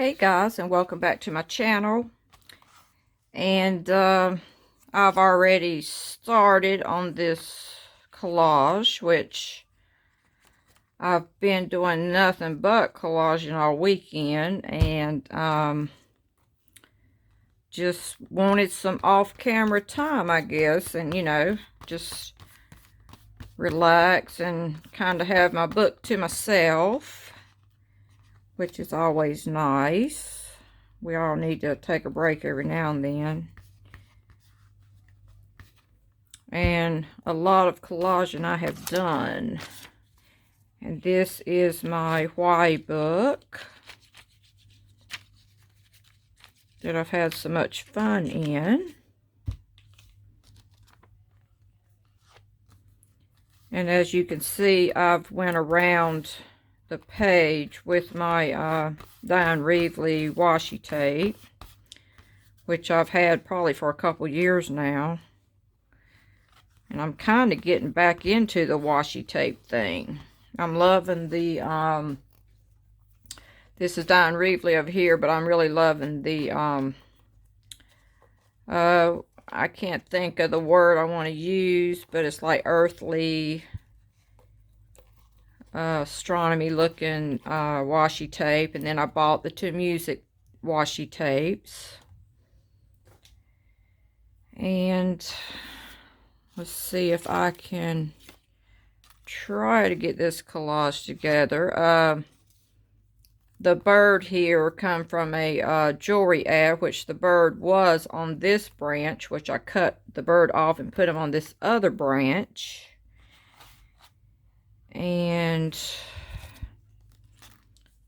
Hey guys, and welcome back to my channel. And I've already started on this collage, which I've been doing nothing but collaging all weekend, and just wanted some off-camera time, I guess, and just relax and kind of have my book to myself, which is always nice. We all need to take a break every now and then. And a lot of collaging I have done. And this is my why book that I've had so much fun in. And as you can see, I've went around the page with my Diane Reevely washi tape, which I've had probably for a couple years now. And I'm kind of getting back into the washi tape thing. I'm loving the, this is Diane Reevely over here, but I'm really loving the, I can't think of the word I want to use, but it's like earthly, astronomy looking washi tape. And then I bought the two music washi tapes. And let's see if I can try to get this collage together. The bird here come from a jewelry ad, which the bird was on this branch, which I cut the bird off and put him on this other branch. And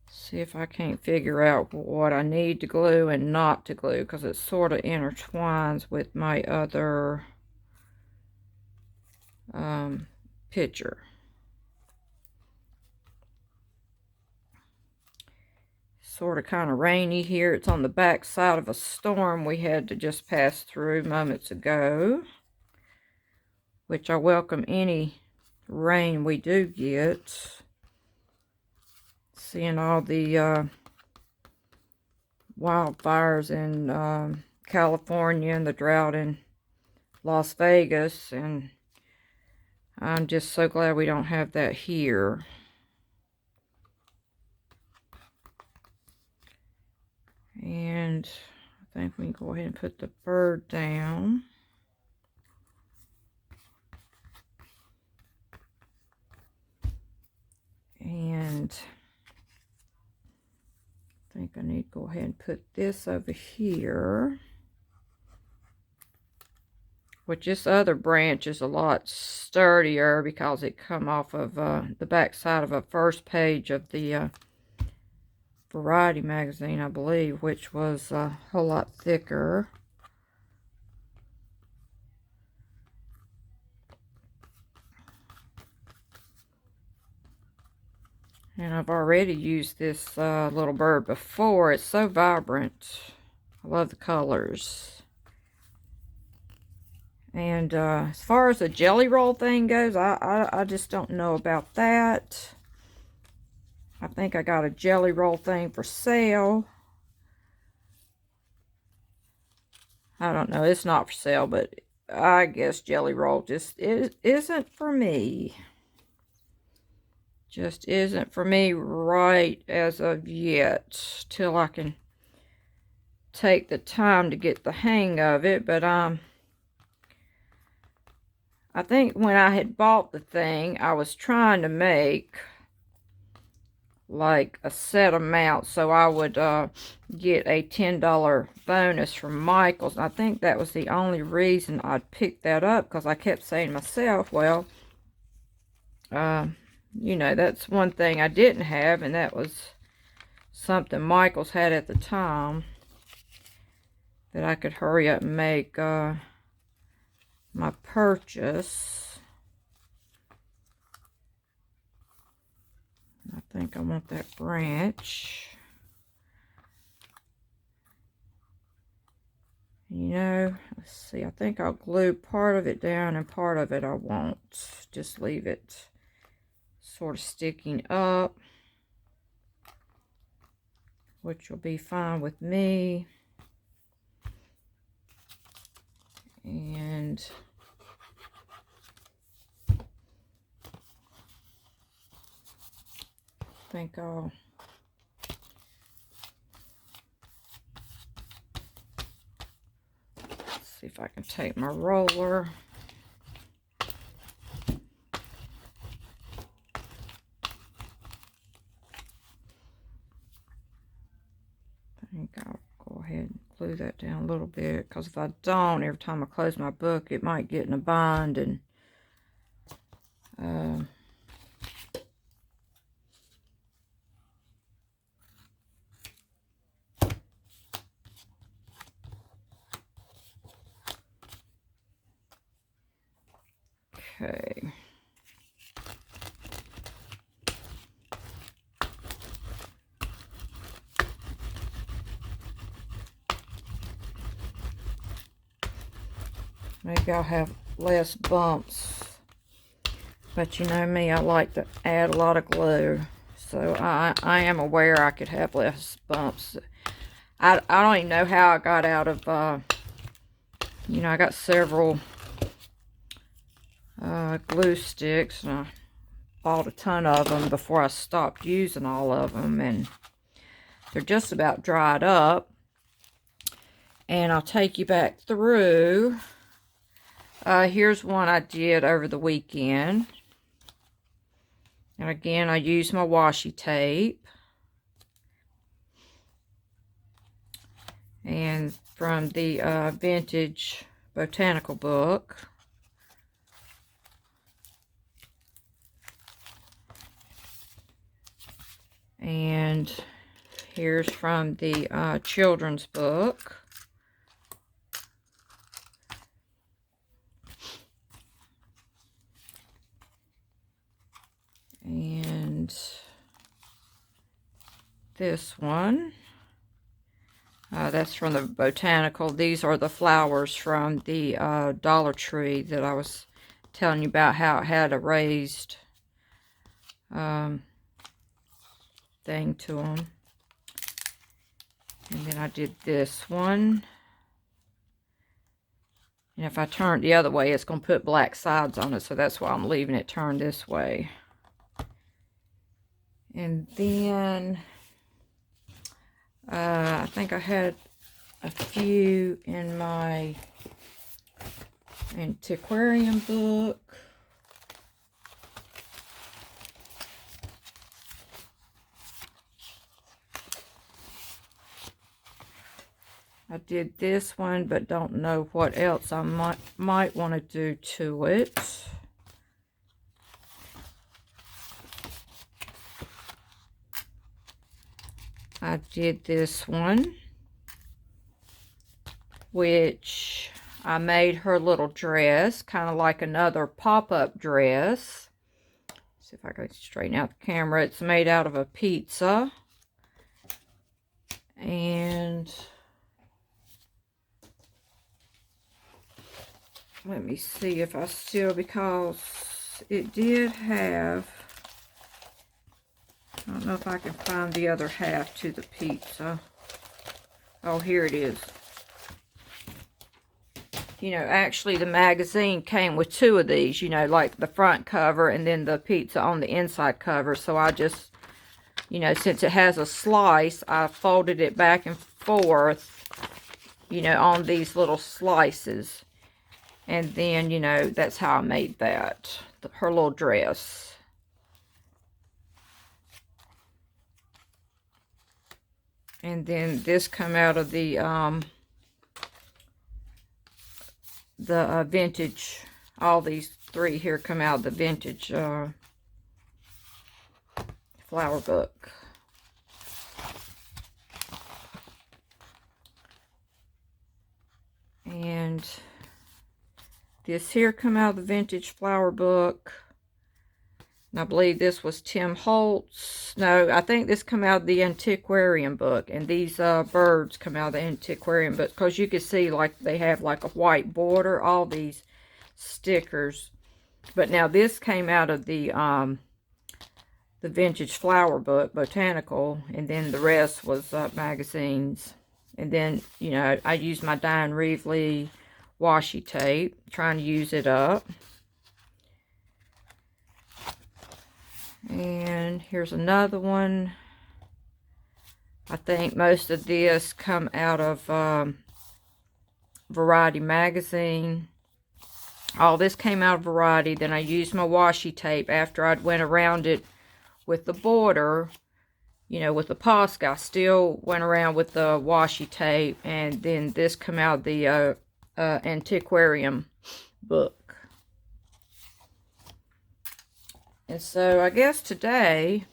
see if I can't figure out what I need to glue and not to glue, because it sort of intertwines with my other picture. Sort of kind of rainy here. It's on the back side of a storm we had to just pass through moments ago, which I welcome any rain we do get. Seeing all the wildfires in California and the drought in Las Vegas, and I'm just so glad we don't have that here. And I think we can go ahead and put the bird down. And I think I need to go ahead and put this over here. Which this other branch is a lot sturdier because it come off of the back side of a first page of the Variety magazine, I believe, which was a whole lot thicker. And I've already used this little bird before. It's so vibrant. I love the colors. And as far as the jelly roll thing goes, I just don't know about that. I think I got a jelly roll thing for sale. I don't know. It's not for sale, but I guess jelly roll just isn't for me. Just isn't for me right as of yet. Till I can take the time to get the hang of it. But I think when I had bought the thing, I was trying to make like a set amount, so I would get a $10 bonus from Michael's. And I think that was the only reason I'd picked that up, because I kept saying to myself, well, you know, that's one thing I didn't have, and that was something Michael's had at the time that I could hurry up and make my purchase. I think I want that branch. You know, let's see. I think I'll glue part of it down and part of it I won't. Just leave it sort of sticking up. which will be fine with me. And I think I'll see if I can take my roller. I think I'll go ahead and glue that down a little bit, because if I don't, every time I close my book, it might get in a bind. And okay. Maybe I'll have less bumps. But you know me, I like to add a lot of glue. So I am aware I could have less bumps. I don't even know how I got out of, you know, I got several glue sticks. And I bought a ton of them before I stopped using all of them. And they're just about dried up. And I'll take you back through. Here's one I did over the weekend. And again, I used my washi tape. And from the vintage botanical book. And here's from the children's book. And this one, that's from the botanical. These are the flowers from the Dollar Tree that I was telling you about, how it had a raised thing to them. And then I did this one. And if I turn it the other way, it's going to put black sides on it. So that's why I'm leaving it turned this way. And then I think I had a few in my antiquarian book. I did this one, but don't know what else I might want to do to it. I did this one, which I made her little dress, kind of like another pop-up dress. See if I can straighten out the camera. It's made out of a pizza. And let me see if I still, because it did have, I don't know if I can find the other half to the pizza. Oh, here it is. You know, actually the magazine came with two of these, you know, like the front cover and then the pizza on the inside cover. So I just, you know, since it has a slice, I folded it back and forth, you know, on these little slices. And then, you know, that's how I made that, her little dress. And then this come out of the vintage, all these three here come out of the vintage flower book. And this here come out of the vintage flower book. And I believe this was Tim Holtz. No, I think this come out of the antiquarian book. And these birds come out of the antiquarian book. Because you can see like they have like a white border. All these stickers. But now this came out of the the vintage flower book, botanical, and then the rest was magazines. And then, you know, I used my Diane Reevely washi tape, trying to use it up. And here's another one. I think most of this come out of Variety magazine. All this came out of Variety. Then I used my washi tape after I'd went around it with the border, you know, with the Posca. I still went around with the washi tape, and then this come out of the antiquarium book. And so I guess today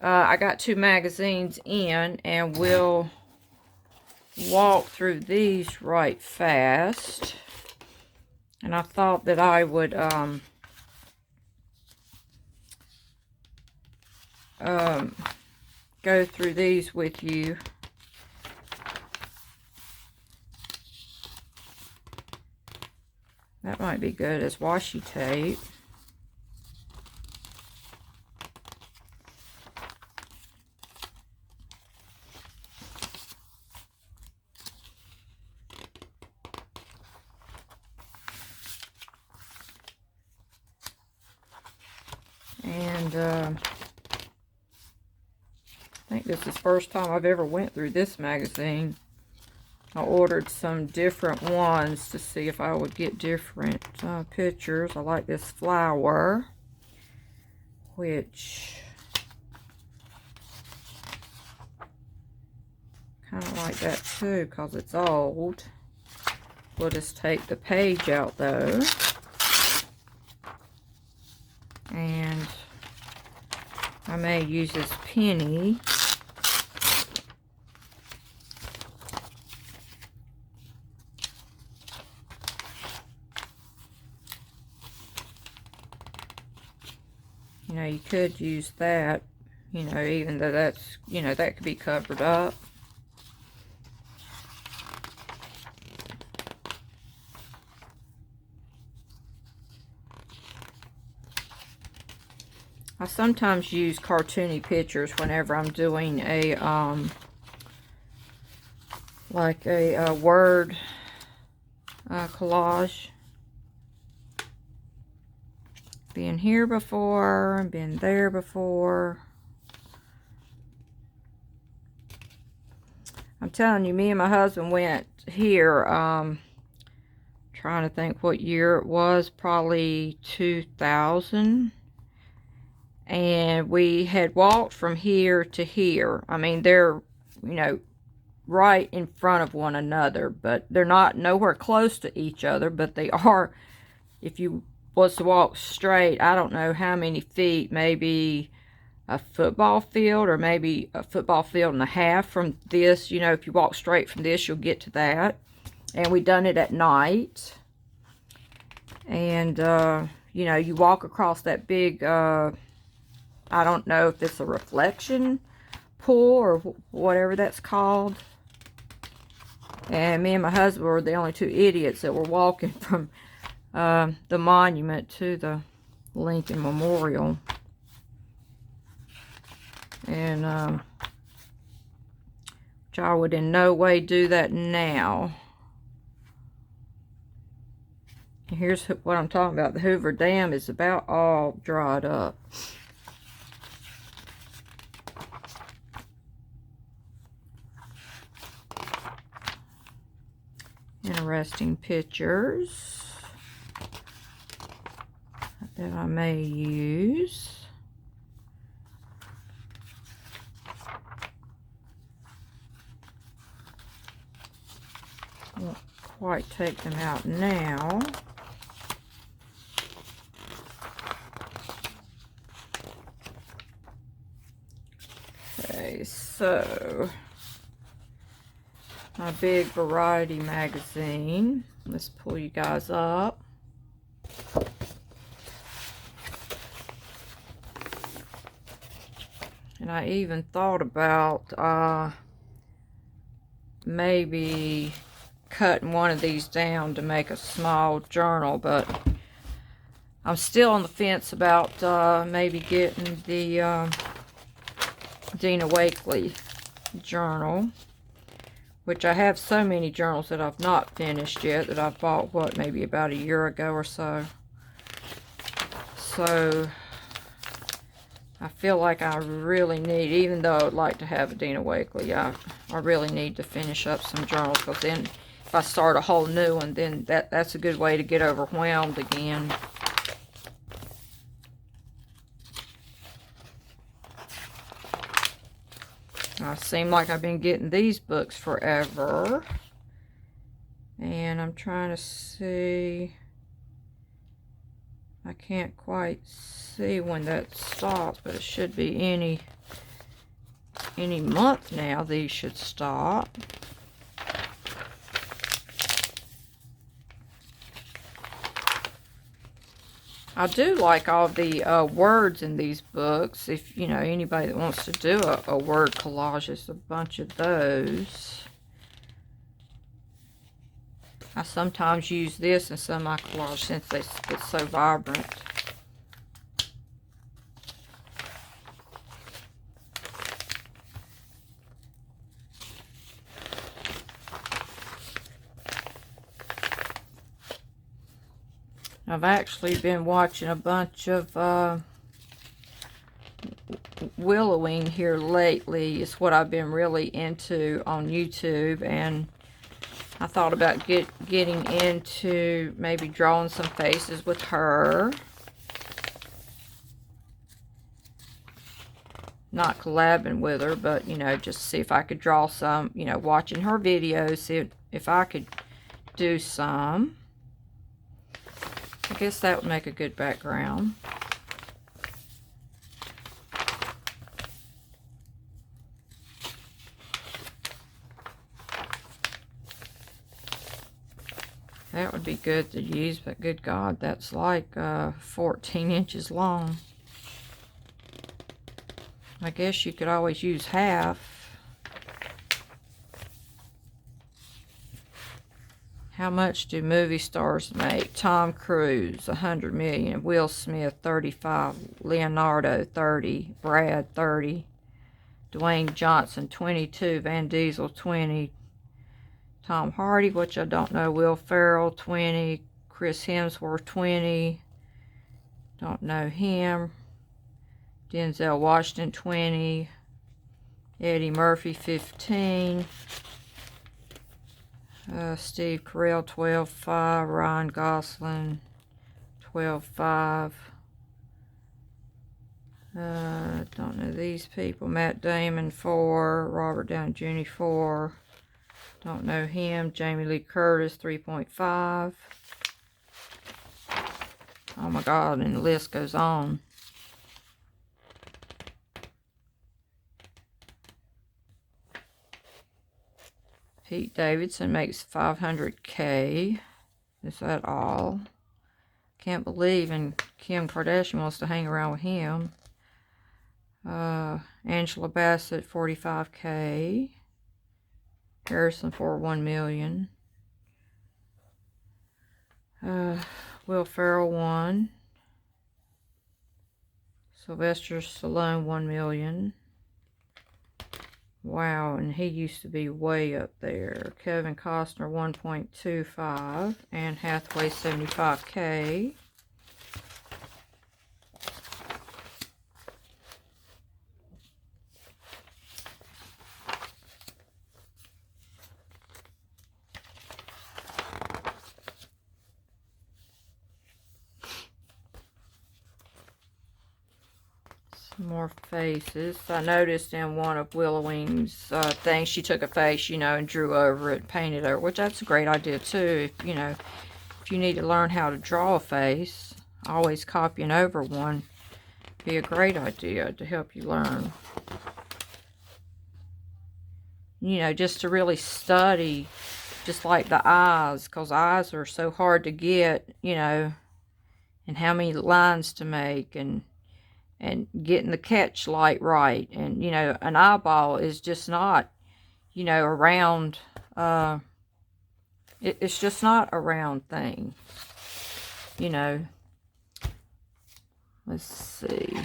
I got 2 magazines in, and we'll walk through these right fast. And I thought that I would go through these with you. That might be good as washi tape. And I think this is the first time I've ever went through this magazine. I ordered some different ones to see if I would get different pictures. I like this flower, which kind of like that too because it's old. We'll just take the page out though. And I may use this penny. You know, you could use that, you know, even though that's, you know, that could be covered up. I sometimes use cartoony pictures whenever I'm doing a, like a word collage. Been here before, and been there before. I'm telling you, me and my husband went here, trying to think what year it was, probably 2000. And we had walked from here to here. I mean, they're, you know, right in front of one another, but they're not nowhere close to each other, but they are, if you was to walk straight, I don't know how many feet, maybe a football field or maybe a football field and a half from this. You know, if you walk straight from this, you'll get to that. And we done it at night. And, you know, you walk across that big, I don't know if it's a reflection pool or whatever that's called. And me and my husband were the only 2 idiots that were walking from the monument to the Lincoln Memorial. And which I would in no way do that now. And here's what I'm talking about. The Hoover Dam is about all dried up. Interesting pictures that I may use. Won't quite take them out now. Okay, so my big Variety magazine. Let's pull you guys up. And I even thought about maybe cutting one of these down to make a small journal, but I'm still on the fence about maybe getting the Dina Wakley journal, which I have so many journals that I've not finished yet that I've bought, what, maybe about a year ago or so. So I feel like I really need, even though I'd like to have a Dina Wakley, I really need to finish up some journals, because then if I start a whole new one, then that's a good way to get overwhelmed again. I seem like I've been getting these books forever. And I'm trying to see. I can't quite see when that stops, but it should be any month now these should stop. I do like all the words in these books. If, you know, anybody that wants to do a word collage, there's a bunch of those. I sometimes use this in some of my collages since it's so vibrant. I've actually been watching a bunch of willowing here lately. It's what I've been really into on YouTube, and I thought about getting into maybe drawing some faces with her. Not collabing with her, but, you know, just see if I could draw some, you know, watching her videos, see if I could do some. I guess that would make a good background. That would be good to use, but good God, that's like 14 inches long. I guess you could always use half. How much do movie stars make? Tom Cruise, 100 million. Will Smith, 35. Leonardo, 30. Brad, 30. Dwayne Johnson, 22. Van Diesel, 20. Tom Hardy, which I don't know. Will Ferrell, 20. Chris Hemsworth, 20. Don't know him. Denzel Washington, 20. Eddie Murphy, 15. Steve Carell, 12.5. Ryan Gosling, 12.5. Don't know these people. Matt Damon, 4. Robert Downey Jr., 4. Don't know him. Jamie Lee Curtis, 3.5. Oh my God, and the list goes on. Pete Davidson makes 500K. Is that all? Can't believe and Kim Kardashian wants to hang around with him. Angela Bassett, 45K. Harrison Ford, 1 million. Will Ferrell, 1. Sylvester Stallone, 1 million. Wow, and he used to be way up there. Kevin Costner, 1.25. Anne Hathaway, 75K. More faces. I noticed in one of Willowing's things, she took a face, you know, and drew over it, painted over, which that's a great idea too. If, you know, if you need to learn how to draw a face, always copying over one be a great idea to help you learn. You know, just to really study, just like the eyes, because eyes are so hard to get, you know, and how many lines to make, and getting the catch light right. And, you know, an eyeball is just not, you know, a round, it's just not a round thing, you know. let's see.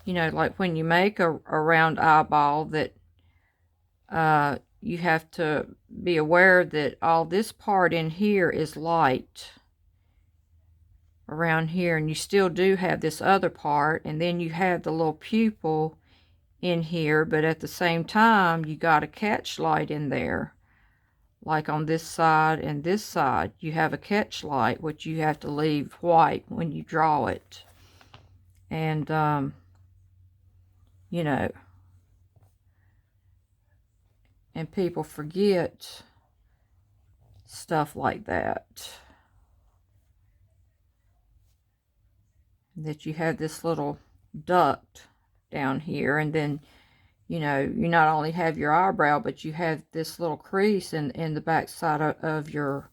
You know, like when you make a round eyeball, that you have to be aware that all this part in here is light around here, and you still do have this other part, and then you have the little pupil in here, but at the same time you got a catch light in there, like on this side and this side you have a catch light, which you have to leave white when you draw it. And you know, and people forget stuff like that, that you have this little duct down here, and then, you know, you not only have your eyebrow, but you have this little crease in the back side of your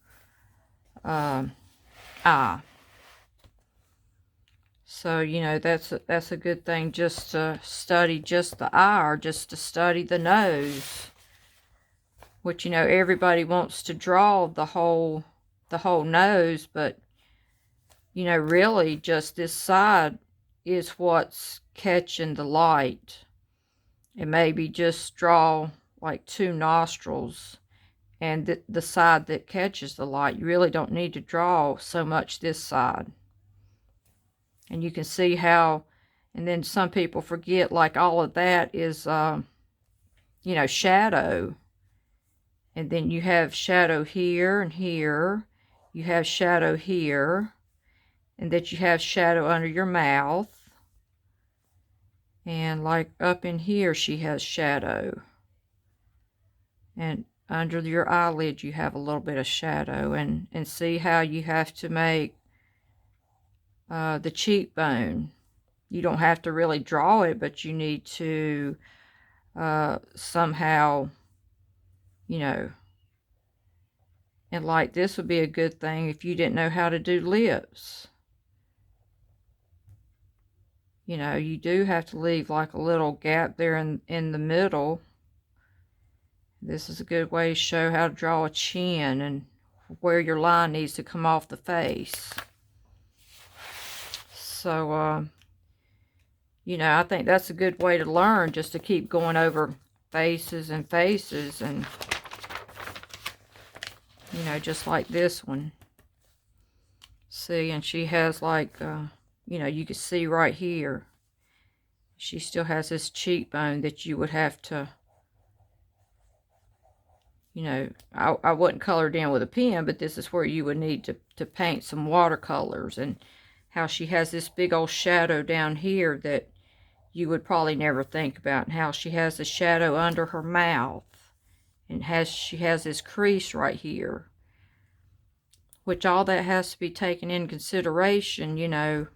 eye. So, you know, that's a good thing, just to study just the eye, or just to study the nose, which, you know, everybody wants to draw the whole nose, but, you know, really just this side is what's catching the light. And maybe just draw like 2 nostrils, and the side that catches the light. You really don't need to draw so much this side. And you can see how, and then some people forget, like all of that is, you know, shadow. And then you have shadow here and here. You have shadow here. And that you have shadow under your mouth. And like up in here, she has shadow. And under your eyelid, you have a little bit of shadow. And see how you have to make the cheekbone. You don't have to really draw it, but you need to somehow, you know. And like this would be a good thing if you didn't know how to do lips. You know, you do have to leave like a little gap there in the middle. This is a good way to show how to draw a chin and where your line needs to come off the face. So, you know, I think that's a good way to learn, just to keep going over faces and faces, and, you know, just like this one. See, and she has like, you know, you can see right here, she still has this cheekbone that you would have to, you know, I wouldn't color it in with a pen, but this is where you would need to paint some watercolors. And how she has this big old shadow down here that you would probably never think about, and how she has the shadow under her mouth, and she has this crease right here, which all that has to be taken in consideration, you know.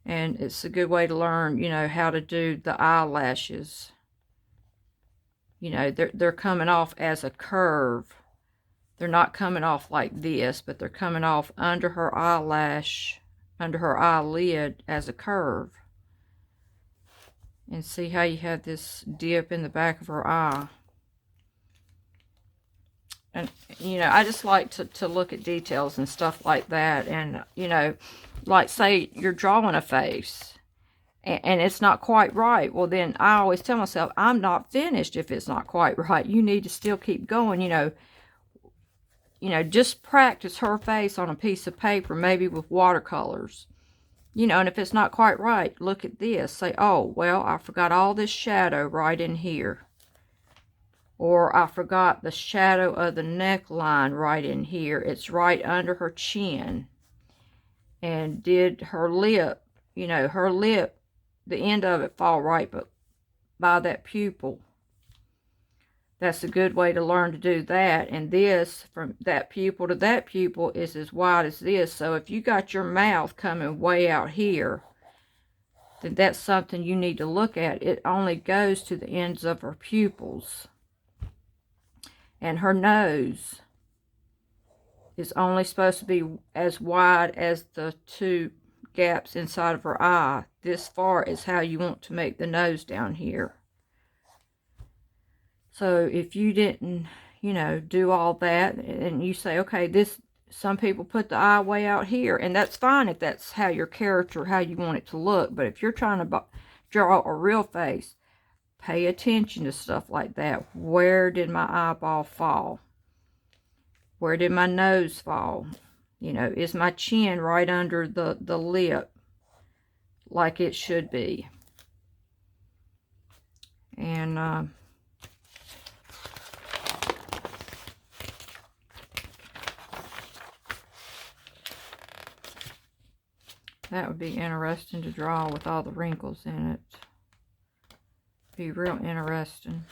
And it's a good way to learn, you know, how to do the eyelashes. You know, they're coming off as a curve. They're not coming off like this, but they're coming off under her eyelash, under her eyelid as a curve. And see how you have this dip in the back of her eye. And, you know, I just like to look at details and stuff like that. And, you know, like say you're drawing a face and it's not quite right. Well, then I always tell myself, I'm not finished if it's not quite right. You need to still keep going, you know. You know, just practice her face on a piece of paper, maybe with watercolors. You know, and if it's not quite right, look at this. Say, oh, well, I forgot all this shadow right in here. Or I forgot the shadow of the neckline right in here. It's right under her chin. And did her lip, you know, her lip, the end of it fall right by that pupil. That's a good way to learn to do that. And this, from that pupil to that pupil, is as wide as this. So if you got your mouth coming way out here, then that's something you need to look at. It only goes to the ends of her pupils. And her nose is only supposed to be as wide as the 2 gaps inside of her eye. This far is how you want to make the nose down here. So if you didn't, you know, do all that, and you say, okay, this some people put the eye way out here, and that's fine if that's how your character, how you want it to look. But if you're trying to draw a real face, pay attention to stuff like that. Where did my eyeball fall? Where did my nose fall? You know, is my chin right under the lip like it should be? And that would be interesting to draw with all the wrinkles in it. Be real interesting.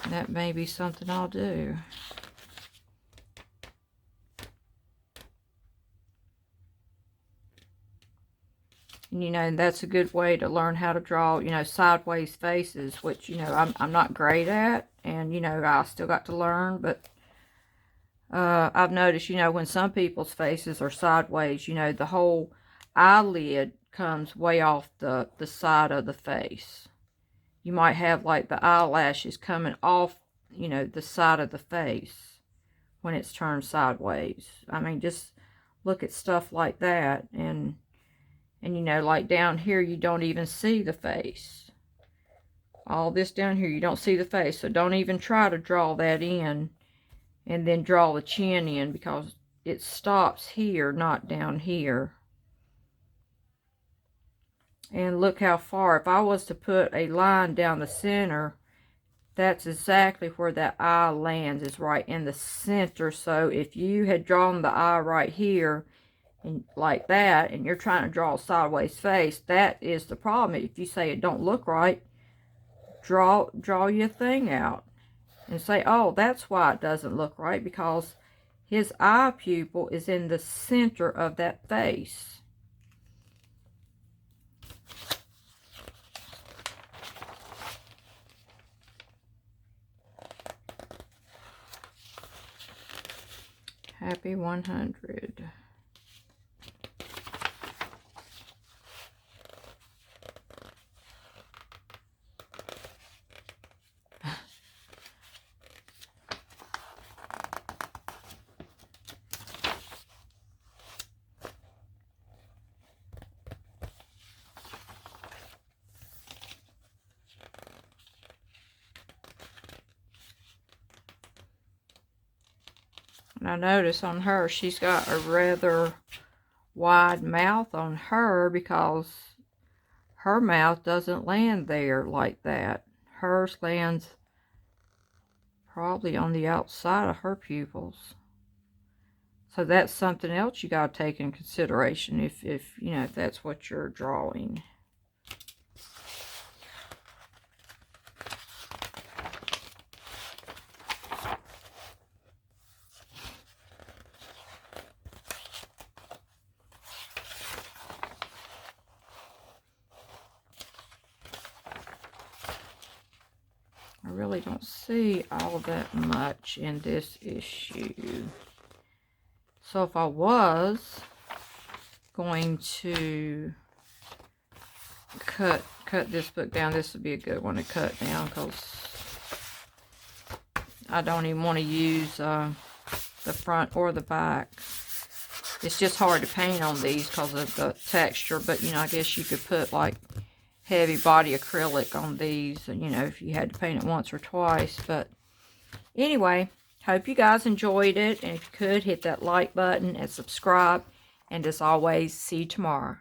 That may be something I'll do. And, you know, that's a good way to learn how to draw, you know, sideways faces, which, you know, I'm not great at. And, you know, I still got to learn. But I've noticed, you know, when some people's faces are sideways, you know, the whole eyelid comes way off the side of the face. You might have, like, the eyelashes coming off, you know, the side of the face when it's turned sideways. I mean, just look at stuff like that. And, you know, like down here, you don't even see the face. All this down here, you don't see the face. So don't even try to draw that in and then draw the chin in, because it stops here, not down here. And look how far. If I was to put a line down the center, that's exactly where that eye lands, is right in the center. So if you had drawn the eye right here, and like that, and you're trying to draw a sideways face, that is the problem. If you say it don't look right, draw your thing out and say, oh, that's why it doesn't look right, because his eye pupil is in the center of that face. Happy 100. And I notice on her, she's got a rather wide mouth on her, because her mouth doesn't land there like that. Hers lands probably on the outside of her pupils. So that's something else you got to take in consideration if you know, if that's what you're drawing. I really don't see all that much in this issue. So if I was going to cut this book down, this would be a good one to cut down, because I don't even want to use the front or the back. It's just hard to paint on these because of the texture, but, you know, I guess you could put, like, heavy body acrylic on these, you know, if you had to paint it once or twice. But anyway, hope you guys enjoyed it, and if you could, hit that like button and subscribe, and as always, see you tomorrow.